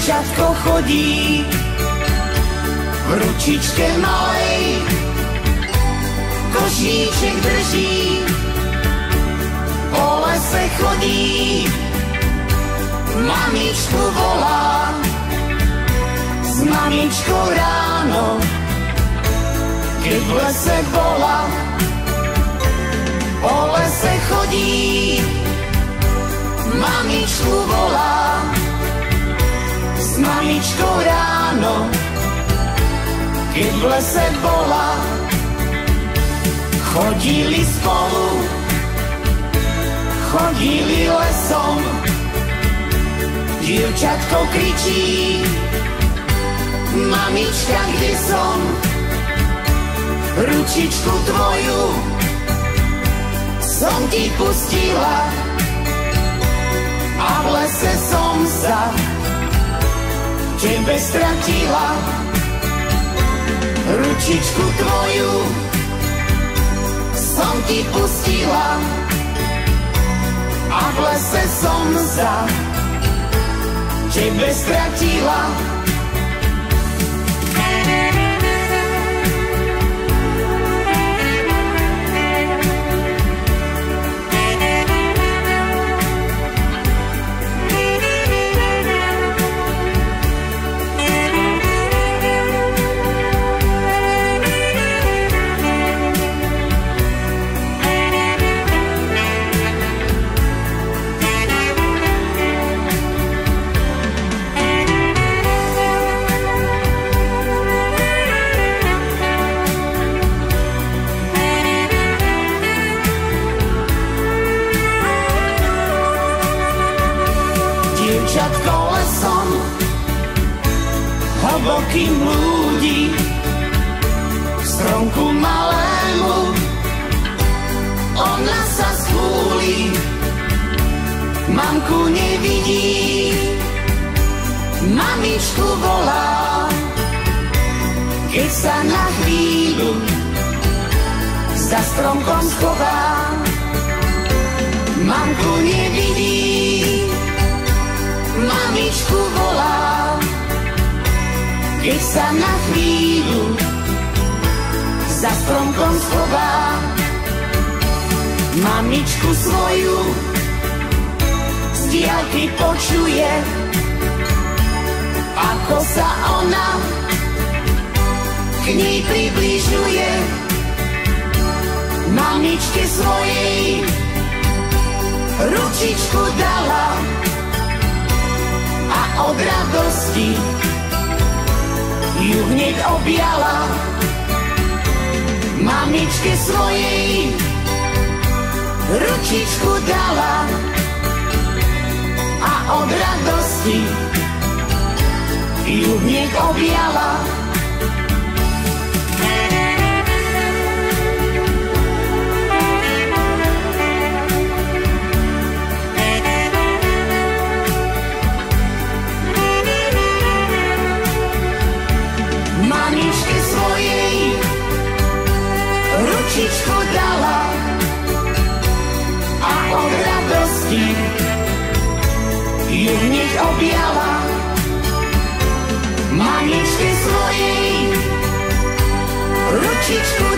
Dievčatko chodí v ručičke malej, košíček drží, po lese chodí, mamičku volá, s mamičkou ráno, keď v lese bola, po lese chodí, mamičku volá, s mamičkou ráno, keď v lese bola. Chodili spolu, chodili lesom, dievčatko kričí, mamička, kde som? Ručičku tvoju som ti pustila a v lese som sa tebe stratila. Ručičku tvoju som ti pustila a v lese som sa tebe stratila. Dievčatko lesom hlbokým blúdi, stromku malému ona sa skúli, mamku nevidí, mamičku volá, keď sa na chvíľu za stromkom schová, mamku nevidí, mamičku volá, keď sa na chvíľu za stromkom schová. Mamičku svoju z diaľky počuje, ako sa ona k nej približuje. Mamičke svojej ručičku dala a od radosti ju hneď objala. Mamičke svojej ručičku dala a od radosti ju hneď objala. Mamičke svojej ručičku dala a od radosti ju hneď objala. Mamičke svojej ručičku